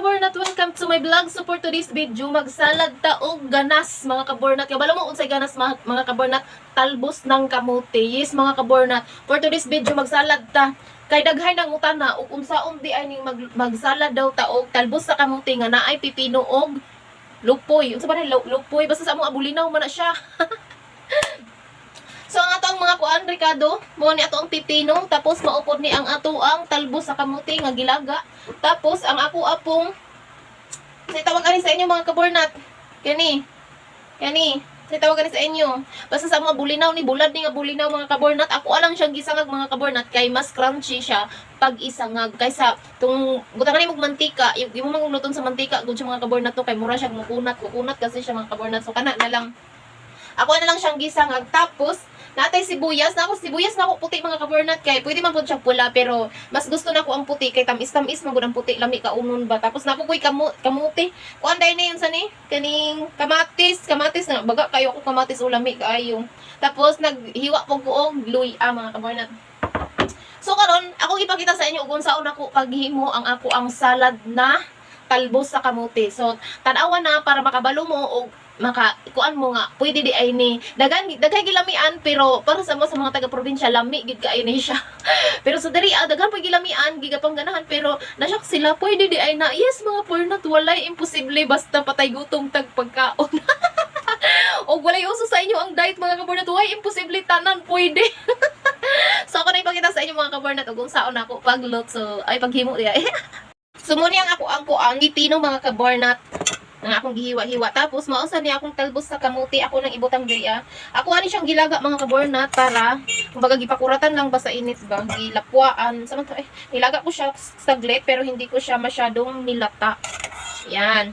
kabornat, welcome to my vlog. So for today's video, magsalad ta og ganas mga kabornat. Kabalo mo unsay ganas mga kabornat, talbos ng kamote. Yes mga kabornat. For today's video, magsalad ta. Kay daghay nang utana ug unsaon di ay ning magsalad daw ta og talbos sa kamote nga naay pipino og lupoy. Unsa ba na lupoy? Basta sa among abulinaw man na siya. So ang ato ang mga kuan Ricardo, mo ni ato ang pipino, tapos maupod ni ang ato ang talbos sa kamote nga gilaga. Tapos ang ako apong say tawag ani sa inyo mga kabornat. Kani. Say tawag ani sa inyo. Basta sa mga bulinaw ni bulad ni nga bulinaw mga kabornat, ako alang siyang gisangag mga kabornat kay mas crunchy siya pag isangag kaysa tung butangan ni mog mantika, imo magluton sa mantika gud siya mga kabornat to kay mura siya mukunat kasi siya mga kabornat. So kana na lang. Ako na lang siyang gisangag tapos natay sibuyas na ako puti mga kabornat kay pwede man pud siya pula pero mas gusto na ko ang puti kay tamis man gud ang puti lami ka unon ba tapos nako koy kamuti kuan day na yun sa ni kaning kamatis na baga kayo ko kamatis o lami kaayo tapos naghiwa po ko og luya mga kabornat. So karon ako ipakita sa inyo kung saan ako paghimo ang ako ang salad na talbos sa kamote. So tan-awan na para makabalo mo og kuan mo nga pwede di ay ni daghay gilamian pero para sa mga taga-probinsya lami gid kay ni siya. Pero sa diri daghan pa gilamian gigapangganahan pero nasyak sila pwede di ay na yes mga pornat walay imposible basta patay gutom tag pagkaon. O walay uso sa inyo ang diet mga kabornat way imposible tanan pwede. So ako na ipakita sa inyo mga kabornat og kung saan ako paglutso ay paghimo diya. So muna ang ako ang gipino mga kabornat nga akong gihiwa-hiwa tapos mausa niya akong talbos sa kamuti ako nang ibutang diri ako ani siyang gilaga mga kabornat para kumbaga gipakuratan lang ba sa init ba gilapwaan samantala nilaga ko siya saglit pero hindi ko siya masyadong nilata yan.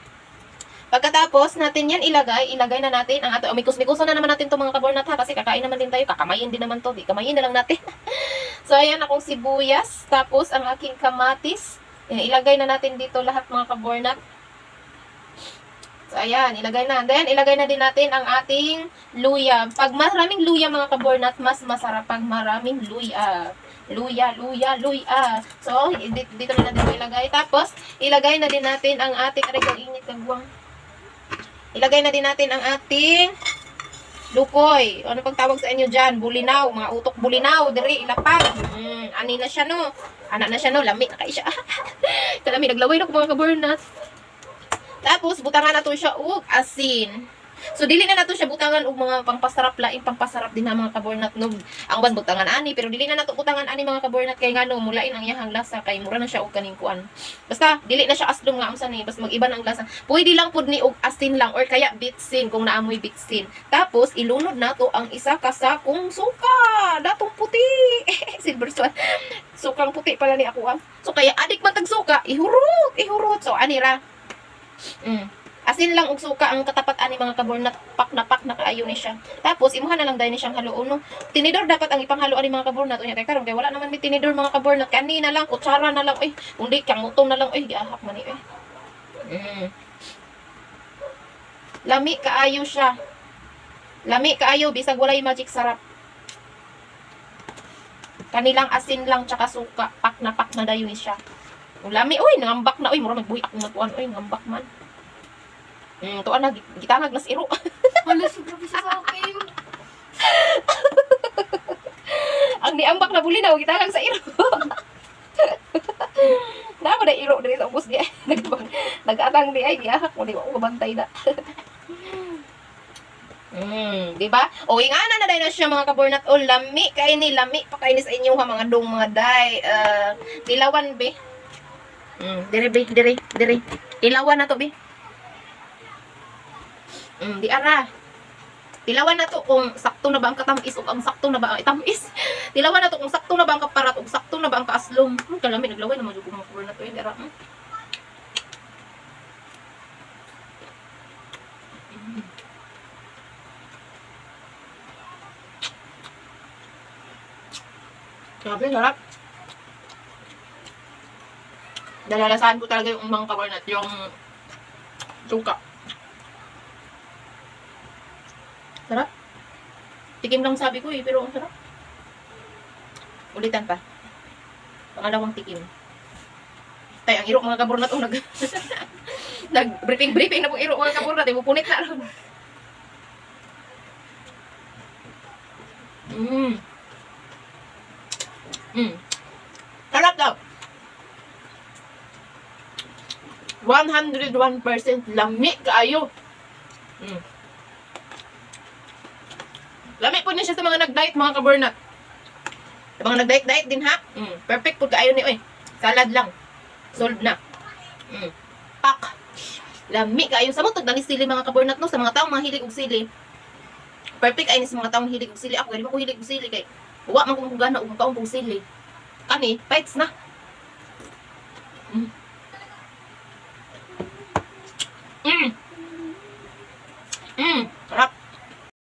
Pagkatapos natin yan ilagay na natin ang ato mikos-mikusan na naman natin to mga kabornat ha kasi kakain naman din tayo kakamayin din naman to di kamayin na lang natin. So ayan akong sibuyas tapos ang aking kamatis ilagay na natin dito lahat mga kabornat. So, ayan, ilagay na. Then, ilagay na din natin ang ating luya. Pag maraming luya, mga kabornat, mas masarap pag maraming luya. Luya. So, dito na natin ilagay. Tapos, ilagay na din natin ang ating, aray kong init kagwang. Ilagay na din natin ang ating lupoy. Ano pang tawag sa inyo dyan? Bulinaw. Mga utok bulinaw. Diri, ilapag. Ani na siya, no? Anak na siya, no? Lami na kayo siya. Kalami, naglaway na ko mga kabornat. Tapos, butangan na to siya og asin. So, dili na nato siya butangan og mga pangpasarap laing pangpasarap din na mga kabornat no. Ang ban butangan ani, pero dili na nato butangan ani mga kabornat kay ngano mulain ang iyang lasa kay mura na siya og kaning kuan. Basta dili na siya aslom nga unsa ni, basta mag-iba ang lasa. Pwede lang pud ni og asin lang or kaya bitsin kung naamoy bitsin. Tapos ilunod nato ang isa ka sakong suka, datong puti. Silver swan. Sukang puti pala ni ako So kaya adik man tag suka, ihurot. So anira asin lang og suka ang katapat ani mga kabornat pak na kaayo ni siya. Tapos imuha na lang dai ni siyang haluon no. Tinidor dapat ang ipanghalo ani mga kabornat unya kay karon kay wala naman mi tinidor mga kabornat kani na lang kutsara na lang kundi kang mutong na lang giahak man ni Lami kaayo siya. Lami kaayo bisag walay magic sarap. Kanilang asin lang tsaka suka pak na dayon ni siya. Lami, nangambak na, mura magbuhi akong natuan, nangambak man. Tuan na, gitangag las iro. Wala, sobrang bisa sa akin. Ang niambak na buli na, gitangag sa iro. Nama na iro, dali sa ubos niya. Nag-atang di ay, gihahak mo, di ba, mabantay na. Diba? O, ingana na dahil na siya mga kabornat, lami, lami, pakaini sa inyo ha, mga dong, mga day. Dilawan, be. Diri. Ilawan na to, be. Di ara. Tilawan na to kung sakto na ba ang katamis o ang sakto na ba ang itamis. Tilawan na to kung sakto na ba ang kaparat o sakto na ba ang kaaslom. Kalami, naglaway na mga mga kabornat to, di ara. Grabe, sarap. Dalalasahan ko talaga yung mga kabornat, yung suka. Sarap. Tikim lang sabi ko pero ang sarap. Ulitan pa. Pangalawang tikim. Tay, ang iro mga kaburnat nag nag-briefing na pong iro mga kaburnat. Ipupunit na ron. Sarap daw. 101% lami kaayo. Lami po niya siya sa mga nag-diet, mga kaburnat. Sa mga nag-diet din ha. Perfect po kaayo ni oy. Salad lang. Solved na. Pak. Lami kaayo sa mo tug dali sili mga kaburnat no sa mga taong mahilig og sili. Perfect ay ni sa mga taong hilig og sili. Ako dili ko hilig og sili kay wa man ko gana og kaon pong sili. Kani, bites na.